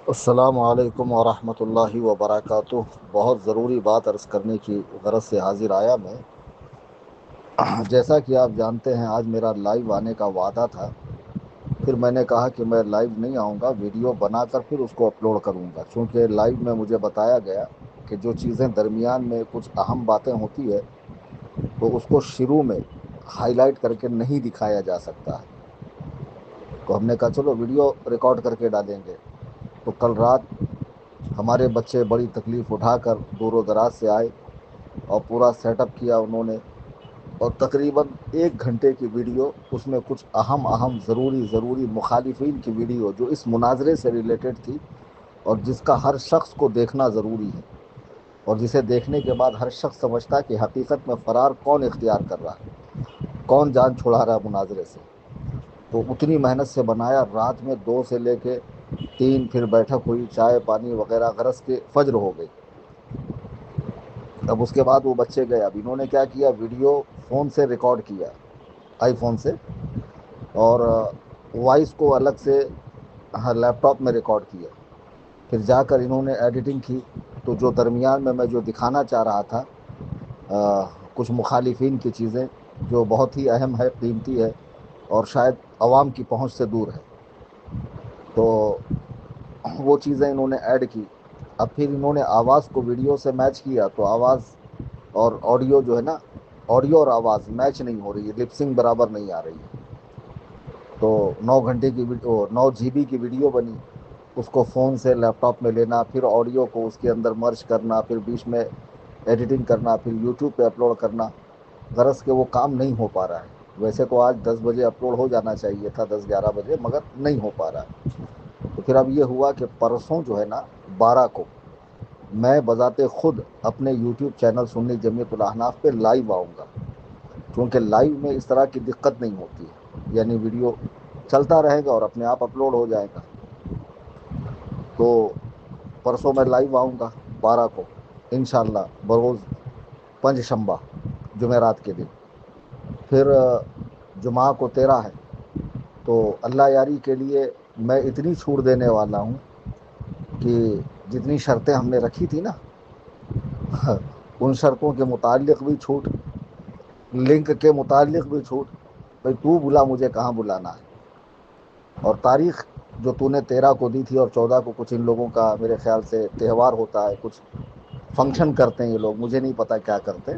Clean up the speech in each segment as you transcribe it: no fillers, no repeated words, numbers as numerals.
السلام علیکم ورحمۃ اللہ وبرکاتہ۔ بہت ضروری بات عرض کرنے کی غرض سے حاضر آیا میں۔ جیسا کہ آپ جانتے ہیں آج میرا لائیو آنے کا وعدہ تھا، پھر میں نے کہا کہ میں لائیو نہیں آؤں گا، ویڈیو بنا کر پھر اس کو اپلوڈ کروں گا، چونکہ لائیو میں مجھے بتایا گیا کہ جو چیزیں درمیان میں کچھ اہم باتیں ہوتی ہے تو اس کو شروع میں ہائی لائٹ کر کے نہیں دکھایا جا سکتا ہے، تو ہم نے کہا چلو ویڈیو ریکارڈ کر کے ڈالیں گے۔ تو کل رات ہمارے بچے بڑی تکلیف اٹھا کر دور و دراز سے آئے اور پورا سیٹ اپ کیا انہوں نے، اور تقریباً 1 گھنٹے کی ویڈیو، اس میں کچھ اہم ضروری مخالفین کی ویڈیو جو اس مناظرے سے ریلیٹڈ تھی اور جس کا ہر شخص کو دیکھنا ضروری ہے، اور جسے دیکھنے کے بعد ہر شخص سمجھتا ہے کہ حقیقت میں فرار کون اختیار کر رہا ہے، کون جان چھڑا رہا ہے مناظرے سے۔ تو اتنی محنت سے بنایا، رات میں 2 سے لے کے 3 پھر بیٹھک ہوئی، چائے پانی وغیرہ، غرض کے فجر ہو گئی۔ اب اس کے بعد وہ بچے گئے، اب انہوں نے کیا کیا، ویڈیو فون سے ریکارڈ کیا، آئی فون سے، اور وائس کو الگ سے لیپ ٹاپ میں ریکارڈ کیا، پھر جا کر انہوں نے ایڈیٹنگ کی۔ تو جو درمیان میں جو دکھانا چاہ رہا تھا، کچھ مخالفین کی چیزیں جو بہت ہی اہم ہے، قیمتی ہے، اور شاید عوام کی پہنچ سے دور ہے، تو وہ چیزیں انہوں نے ایڈ کی۔ اب پھر انہوں نے آواز کو ویڈیو سے میچ کیا، تو آواز اور آڈیو جو ہے نا، آڈیو اور آواز میچ نہیں ہو رہی ہے، لپسنگ برابر نہیں آ رہی ہے۔ تو 9 گھنٹے کی ویڈیو، 9 GB کی ویڈیو بنی، اس کو فون سے لیپ ٹاپ میں لینا، پھر آڈیو کو اس کے اندر مرج کرنا، پھر بیچ میں ایڈیٹنگ کرنا، پھر یوٹیوب پہ اپلوڈ کرنا، غرض کہ وہ کام نہیں ہو پا رہا ہے۔ ویسے تو آج 10 بجے اپلوڈ ہو جانا چاہیے تھا، 10-11 بجے، مگر نہیں ہو پا رہا ہے۔ تو پھر اب یہ ہوا کہ پرسوں جو ہے نا، 12 کو میں بذات خود اپنے یوٹیوب چینل سنی جمعیت الاحناف پہ لائیو آؤں گا، کیونکہ لائیو میں اس طرح کی دقت نہیں ہوتی ہے، یعنی ویڈیو چلتا رہے گا اور اپنے آپ اپلوڈ ہو جائے گا۔ تو پرسوں میں لائیو آؤں گا 12 کو انشاءاللہ، بروز پنج شنبہ، جمعرات کے دن۔ پھر جمعہ کو 13 ہے، تو اللہ یاری کے لیے میں اتنی چھوٹ دینے والا ہوں کہ جتنی شرطیں ہم نے رکھی تھی نا، ان شرطوں کے متعلق بھی چھوٹ، لنک کے متعلق بھی چھوٹ، بھائی تو بلا مجھے کہاں بلانا ہے۔ اور تاریخ جو تو نے 13 کو دی تھی اور 14 کو کچھ ان لوگوں کا میرے خیال سے تہوار ہوتا ہے، کچھ فنکشن کرتے ہیں یہ لوگ، مجھے نہیں پتا کیا کرتے،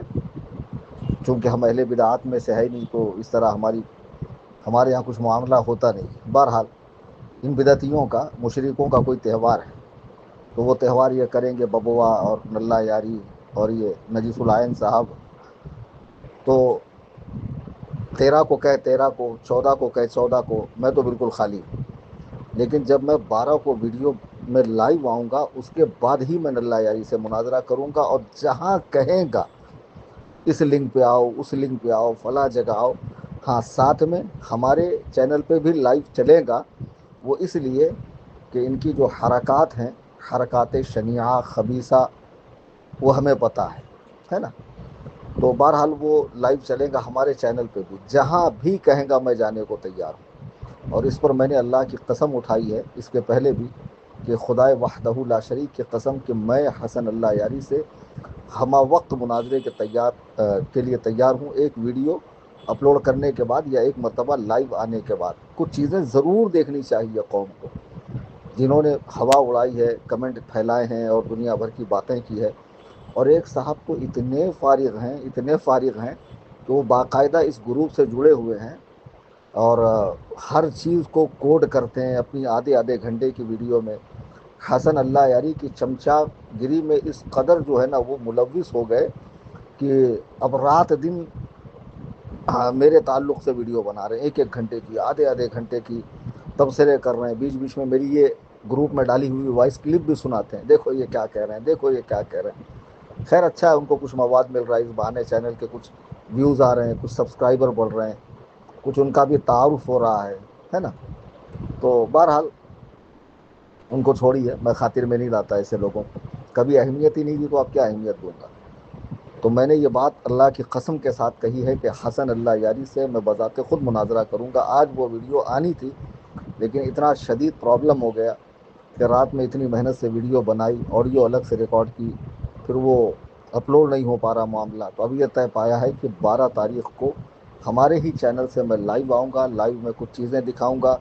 چونکہ ہم اہل بدعات میں سے ہے نہیں، تو اس طرح ہمارے یہاں کچھ معاملہ ہوتا نہیں ہے۔ بہرحال ان بدعتیوں کا، مشرکوں کا کوئی تہوار ہے، تو وہ تہوار یہ کریں گے، ببوا اور نلہ یاری اور یہ نجیف العین صاحب۔ تو 13 کو کہے 13 کو، 14 کو کہے 14 کو، میں تو بالکل خالی ہوں۔ لیکن جب میں 12 کو ویڈیو میں لائیو آؤں گا، اس کے بعد ہی میں نلہ یاری سے مناظرہ کروں گا، اور جہاں کہیں گا اس لنک پہ آؤ، اس لنک پہ آؤ، فلاں جگہ آؤ۔ ہاں، ساتھ میں ہمارے چینل پہ بھی لائیو چلے گا، وہ اس لیے کہ ان کی جو حرکات ہیں، حرکات شنیعہ خبیثہ، وہ ہمیں پتہ ہے نا۔ تو بہرحال وہ لائیو چلے گا ہمارے چینل پہ بھی، جہاں بھی کہیں گا میں جانے کو تیار ہوں۔ اور اس پر میں نے اللہ کی قسم اٹھائی ہے اس کے پہلے بھی، کہ خدائے وحدہ لا شریک کی قسم، کہ میں حسن اللہ یاری سے ہمہ وقت مناظرے کے لیے تیار ہوں۔ ایک ویڈیو اپلوڈ کرنے کے بعد یا ایک مرتبہ لائیو آنے کے بعد کچھ چیزیں ضرور دیکھنی چاہیے قوم کو، جنہوں نے ہوا اڑائی ہے، کمنٹ پھیلائے ہیں اور دنیا بھر کی باتیں کی ہے۔ اور ایک صاحب تو اتنے فارغ ہیں کہ وہ باقاعدہ اس گروپ سے جڑے ہوئے ہیں، اور ہر چیز کو کوڈ کرتے ہیں اپنی آدھے گھنٹے کی ویڈیو میں۔ حسن اللہ یاری کی چمچا گری میں اس قدر جو ہے نا وہ ملوث ہو گئے کہ اب رات دن میرے تعلق سے ویڈیو بنا رہے ہیں، 1 گھنٹے کی، آدھے گھنٹے کی، تبصرے کر رہے ہیں، بیچ بیچ میں میری یہ گروپ میں ڈالی ہوئی وائس کلپ بھی سناتے ہیں، دیکھو یہ کیا کہہ رہے ہیں، دیکھو یہ کیا کہہ رہے ہیں۔ خیر اچھا ہے، ان کو کچھ مواد مل رہا ہے اس بہانے، چینل کے کچھ ویوز آ رہے ہیں، کچھ سبسکرائبر بڑھ رہے ہیں، کچھ ان کا بھی تعارف ہو رہا ہے نا۔ تو بہرحال ان کو چھوڑیے، میں خاطر میں نہیں لاتا ایسے لوگوں کو، کبھی اہمیت ہی نہیں دی تو اب کیا اہمیت دوں گا۔ تو میں نے یہ بات اللہ کی قسم کے ساتھ کہی ہے کہ حسن اللہ یاری سے میں بذات خود مناظرہ کروں گا۔ آج وہ ویڈیو آنی تھی، لیکن اتنا شدید پرابلم ہو گیا کہ رات میں اتنی محنت سے ویڈیو بنائی، آڈیو الگ سے ریکارڈ کی، پھر وہ اپلوڈ نہیں ہو پا رہا معاملہ، تو اب یہ طے پایا ہے کہ 12 تاریخ کو ہمارے ہی چینل سے میں لائیو آؤں گا، لائیو میں کچھ چیزیں دکھاؤں گا،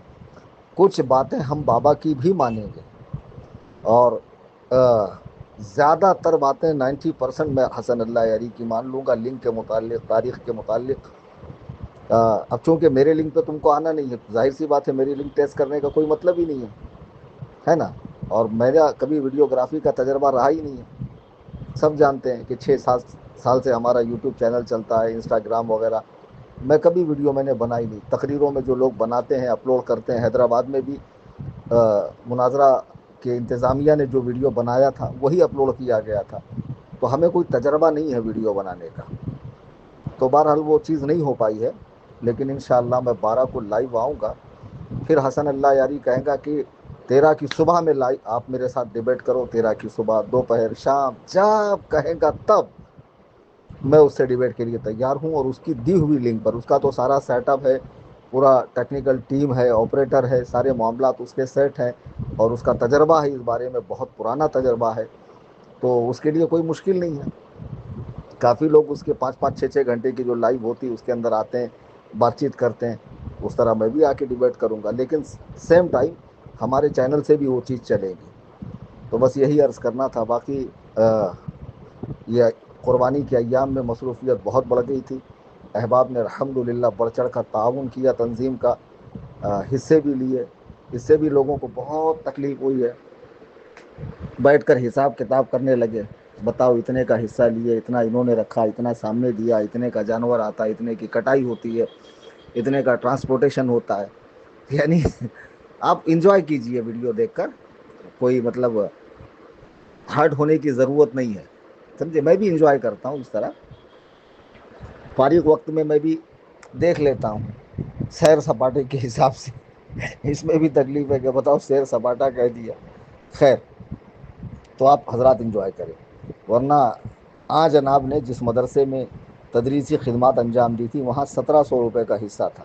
کچھ باتیں ہم بابا کی بھی مانیں گے، اور زیادہ تر باتیں 90% میں حسن اللہ یاری کی مان لوں گا، لنک کے متعلق، تاریخ کے متعلق۔ اب چونکہ میرے لنک پہ تم کو آنا نہیں ہے، ظاہر سی بات ہے میری لنک ٹیسٹ کرنے کا کوئی مطلب ہی نہیں ہے نا، اور میرا کبھی ویڈیوگرافی کا تجربہ رہا ہی نہیں ہے۔ سب جانتے ہیں کہ 6 سال سے ہمارا یوٹیوب چینل چلتا ہے، انسٹاگرام وغیرہ، میں کبھی ویڈیو میں نے بنائی نہیں۔ تقریروں میں جو لوگ بناتے ہیں، اپلوڈ کرتے ہیں، حیدرآباد میں بھی مناظرہ کے انتظامیہ نے جو ویڈیو بنایا تھا وہی اپلوڈ کیا گیا تھا، تو ہمیں کوئی تجربہ نہیں ہے ویڈیو بنانے کا، تو بہرحال وہ چیز نہیں ہو پائی ہے۔ لیکن انشاءاللہ میں 12 کو لائیو آؤں گا، پھر حسن اللہ یاری کہے گا کہ 13 کی صبح میں لائیو آپ میرے ساتھ ڈیبیٹ کرو، 13 کی صبح، دوپہر، شام، جب کہے گا تب میں اس سے ڈیبیٹ کے لیے تیار ہوں، اور اس کی دی ہوئی لنک پر، اس کا تو سارا سیٹ اپ ہے، پورا ٹیکنیکل ٹیم ہے، آپریٹر ہے، سارے معاملات اس کے سیٹ ہیں، اور اس کا تجربہ ہے اس بارے میں، بہت پرانا تجربہ ہے، تو اس کے لیے کوئی مشکل نہیں ہے۔ کافی لوگ اس کے 5-5 6 6 گھنٹے کی جو لائیو ہوتی ہے اس کے اندر آتے ہیں، بات چیت کرتے ہیں، اس طرح میں بھی آ کے ڈیبیٹ کروں گا، لیکن سیم ٹائم ہمارے چینل سے بھی وہ چیز چلے گی۔ تو بس یہی عرض کرنا تھا، باقی یہ قربانی کے ایام میں مصروفیت بہت بڑھ گئی تھی، احباب نے الحمدللہ بڑھ چڑھ کر تعاون کیا، تنظیم کا حصے بھی لیے، اس سے بھی لوگوں کو بہت تکلیف ہوئی ہے، بیٹھ کر حساب کتاب کرنے لگے، بتاؤ اتنے کا حصہ لیے، اتنا انہوں نے رکھا، اتنا سامنے دیا، اتنے کا جانور آتا ہے، اتنے کی کٹائی ہوتی ہے، اتنے کا ٹرانسپورٹیشن ہوتا ہے، یعنی آپ انجوائے کیجئے ویڈیو دیکھ کر، کوئی مطلب ہارٹ ہونے کی ضرورت نہیں ہے، سمجھے؟ میں بھی انجوائے کرتا ہوں اس طرح، فارغ وقت میں بھی دیکھ لیتا ہوں سیر سپاٹے کے حساب سے، اس میں بھی تکلیف ہے کہ بتاؤ سیر سپاٹا کہہ دیا، خیر تو آپ حضرات انجوائے کریں۔ ورنہ جناب نے جس مدرسے میں تدریسی خدمات انجام دی تھی وہاں 1700 روپے کا حصہ تھا،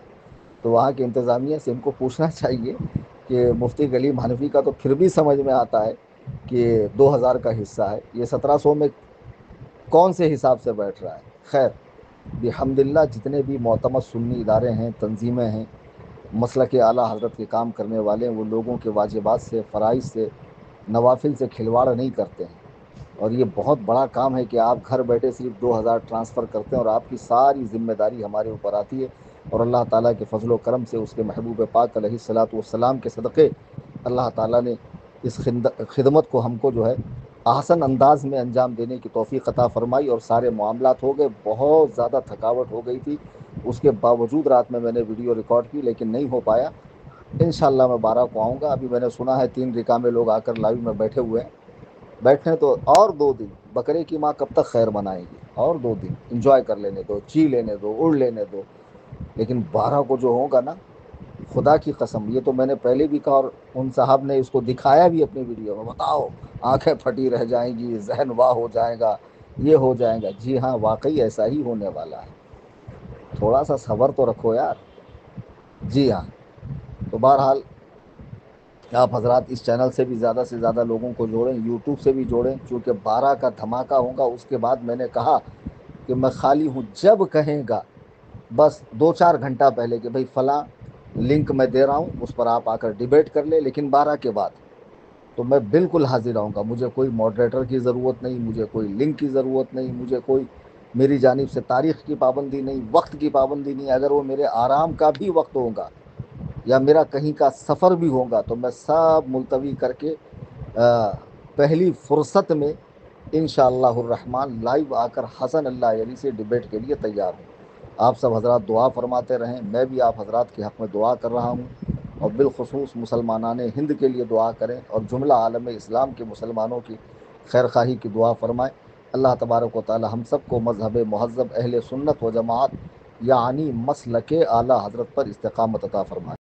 تو وہاں کی انتظامیہ سے ان کو پوچھنا چاہیے کہ مفتی کلیم حنفی کا تو پھر بھی سمجھ میں آتا ہے کہ 2000 کا حصہ ہے، یہ 1700 میں کون سے حساب سے بیٹھ رہا ہے؟ خیر بحمدللہ جتنے بھی معتمد سنی ادارے ہیں، تنظیمیں ہیں، مسلک اعلیٰ حضرت کے کام کرنے والے ہیں، وہ لوگوں کے واجبات سے، فرائض سے، نوافل سے کھلواڑ نہیں کرتے ہیں، اور یہ بہت بڑا کام ہے کہ آپ گھر بیٹھے صرف 2000 ٹرانسفر کرتے ہیں، اور آپ کی ساری ذمہ داری ہمارے اوپر آتی ہے، اور اللہ تعالیٰ کے فضل و کرم سے، اس کے محبوب پاک علیہ الصلاۃ والسلام کے صدقے اللہ تعالیٰ نے اس خدمت کو ہم کو جو ہے احسن انداز میں انجام دینے کی توفیق عطا فرمائی، اور سارے معاملات ہو گئے۔ بہت زیادہ تھکاوٹ ہو گئی تھی، اس کے باوجود رات میں نے ویڈیو ریکارڈ کی، لیکن نہیں ہو پایا۔ انشاءاللہ میں 12 کو آؤں گا۔ ابھی میں نے سنا ہے 3 رکامے لوگ آ کر لائیو میں بیٹھے ہوئے ہیں، بیٹھنے تو اور 2 دن، بکرے کی ماں کب تک خیر منائے گی، اور 2 دن انجوائے کر لینے دو، جی لینے دو، اڑ لینے دو، لیکن 12 کو جو ہوگا نا، خدا کی قسم، یہ تو میں نے پہلے بھی کہا، اور ان صاحب نے اس کو دکھایا بھی اپنی ویڈیو میں، بتاؤ آنکھیں پھٹی رہ جائیں گی، ذہن واہ ہو جائے گا، یہ ہو جائے گا۔ جی ہاں، واقعی ایسا ہی ہونے والا ہے، تھوڑا سا صبر تو رکھو یار۔ جی ہاں، تو بہرحال آپ حضرات اس چینل سے بھی زیادہ سے زیادہ لوگوں کو جوڑیں، یوٹیوب سے بھی جوڑیں، چونکہ 12 کا دھماکہ ہوگا۔ اس کے بعد میں نے کہا کہ میں خالی ہوں، جب کہیں گا بس 2-4 گھنٹہ پہلے کہ بھئی فلاں لنک میں دے رہا ہوں، اس پر آپ آ کر ڈیبیٹ کر لیں، لیکن 12 کے بعد تو میں بالکل حاضر رہوں گا۔ مجھے کوئی ماڈریٹر کی ضرورت نہیں، مجھے کوئی لنک کی ضرورت نہیں، مجھے کوئی میری جانب سے تاریخ کی پابندی نہیں، وقت کی پابندی نہیں۔ اگر وہ میرے آرام کا بھی وقت ہوگا یا میرا کہیں کا سفر بھی ہوگا تو میں سب ملتوی کر کے پہلی فرصت میں انشاءاللہ الرحمن لائیو آ کر حسن اللہ علی سے ڈیبیٹ کے لیے تیار ہوں۔ آپ سب حضرات دعا فرماتے رہیں، میں بھی آپ حضرات کے حق میں دعا کر رہا ہوں، اور بالخصوص مسلمانان ہند کے لیے دعا کریں، اور جملہ عالم اسلام کے مسلمانوں کی خیر خواہی کی دعا فرمائیں۔ اللہ تبارک و تعالی ہم سب کو مذہب مہذب اہل سنت و جماعت یعنی مسلک اعلیٰ حضرت پر استقامت عطا فرمائے۔